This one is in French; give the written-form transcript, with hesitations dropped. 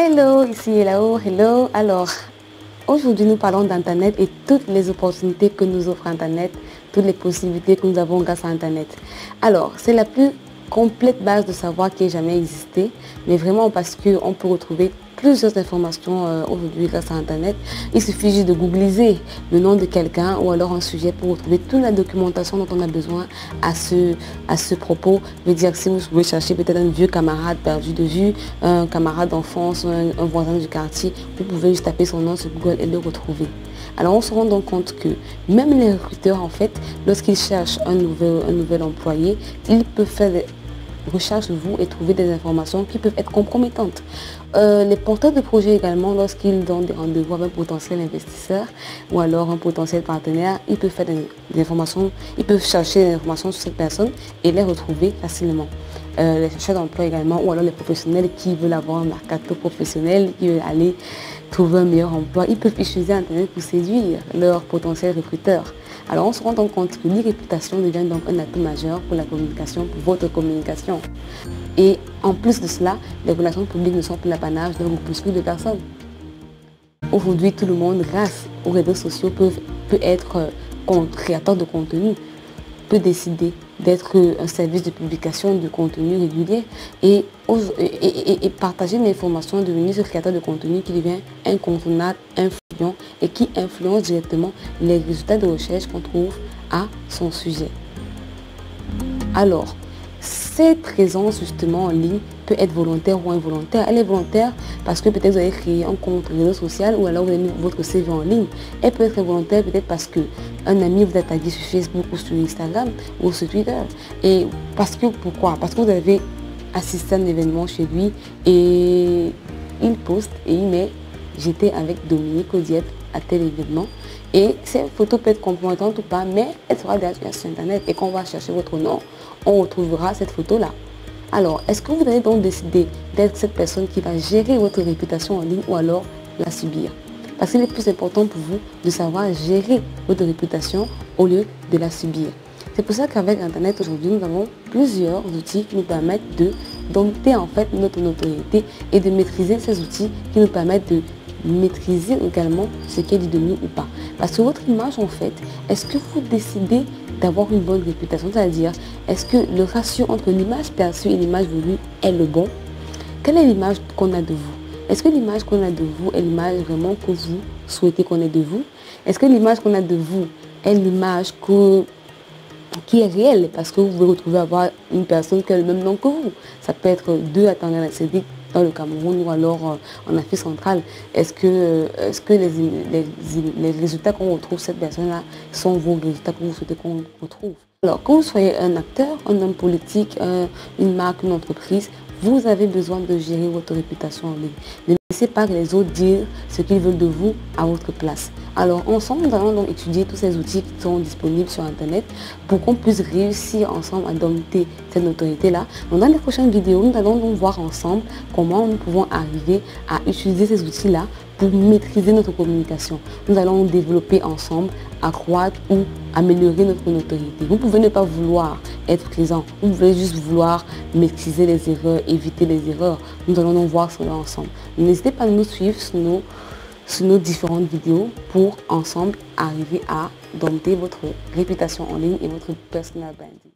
Hello, ici Elao, hello. Alors, aujourd'hui nous parlons d'Internet et toutes les opportunités que nous offre Internet, toutes les possibilités que nous avons grâce à Internet. Alors, c'est la plus complète base de savoir qui ait jamais existé, mais vraiment parce qu'on peut retrouver plusieurs informations aujourd'hui grâce à Internet. Il suffit juste de googliser le nom de quelqu'un ou alors un sujet pour retrouver toute la documentation dont on a besoin à ce propos. Je veux dire, si vous pouvez chercher peut-être un vieux camarade perdu de vue, un camarade d'enfance, un voisin du quartier, vous pouvez juste taper son nom sur Google et le retrouver. Alors on se rend donc compte que même les recruteurs, en fait, lorsqu'ils cherchent un nouvel employé, ils peuvent faire des recherches sur vous et trouver des informations qui peuvent être compromettantes. Les porteurs de projets également, lorsqu'ils donnent des rendez-vous avec un potentiel investisseur ou alors un potentiel partenaire, ils peuvent faire des informations, ils peuvent chercher des informations sur cette personne et les retrouver facilement. Les chercheurs d'emploi également, ou alors les professionnels qui veulent avoir un mercato professionnel, qui veulent aller trouver un meilleur emploi, ils peuvent utiliser Internet pour séduire leurs potentiels recruteurs. Alors on se rend donc compte que l'e-réputation devient donc un atout majeur pour la communication, pour votre communication. Et en plus de cela, les relations publiques ne sont plus l'apanage d'un groupuscule de personnes. Aujourd'hui, tout le monde, grâce aux réseaux sociaux, peut être créateur de contenu, peut décider d'être un service de publication de contenu régulier et partager l'information, devenir ce créateur de contenu qui devient incontournable, influent et qui influence directement les résultats de recherche qu'on trouve à son sujet. Alors, cette présence justement en ligne peut être volontaire ou involontaire. Elle est volontaire parce que peut-être vous avez créé un compte réseau social ou alors vous avez mis votre CV en ligne. Elle peut être involontaire peut-être parce que un ami vous a tagué sur Facebook ou sur Instagram ou sur Twitter. Et pourquoi? Parce que vous avez assisté à un événement chez lui et il poste et il met « J'étais avec Dominique Odiep à tel événement ». Et cette photo peut être compromettante ou pas, mais elle sera déjà sur Internet. Et quand on va chercher votre nom, on retrouvera cette photo-là. Alors, est-ce que vous allez donc décider d'être cette personne qui va gérer votre réputation en ligne ou alors la subir? Parce qu'il est plus important pour vous de savoir gérer votre réputation au lieu de la subir. C'est pour ça qu'avec Internet aujourd'hui, nous avons plusieurs outils qui nous permettent de dompter en fait notre notoriété et de maîtriser ces outils qui nous permettent de maîtriser également ce qui est dit de nous ou pas. Parce que votre image en fait, est-ce que vous décidez d'avoir une bonne réputation? C'est-à-dire, est-ce que le ratio entre l'image perçue et l'image voulue est le bon? Quelle est l'image qu'on a de vous? Est-ce que l'image qu'on a de vous est l'image vraiment que vous souhaitez qu'on ait de vous? Est-ce que l'image qu'on a de vous est l'image qui est réelle? Parce que vous pouvez retrouver avoir une personne qui a le même nom que vous. Ça peut être deux attendants accéder dans le Cameroun ou alors en Afrique centrale. Est-ce que les résultats qu'on retrouve cette personne-là sont vos résultats que vous souhaitez qu'on retrouve? Alors, quand vous soyez un acteur, un homme politique, une marque, une entreprise, vous avez besoin de gérer votre réputation en ligne. Ne laissez pas les autres dire ce qu'ils veulent de vous à votre place. Alors ensemble, nous allons donc étudier tous ces outils qui sont disponibles sur Internet pour qu'on puisse réussir ensemble à dompter cette notoriété-là. Donc dans les prochaines vidéos, nous allons donc voir ensemble comment nous pouvons arriver à utiliser ces outils-là pour maîtriser notre communication. Nous allons développer ensemble, accroître ou améliorer notre notoriété. Vous pouvez ne pas vouloir être présent, vous pouvez juste vouloir maîtriser les erreurs, éviter les erreurs. Nous allons donc voir cela ensemble. N'hésitez pas à nous suivre sur nos différentes vidéos pour ensemble arriver à dompter votre réputation en ligne et votre personal branding.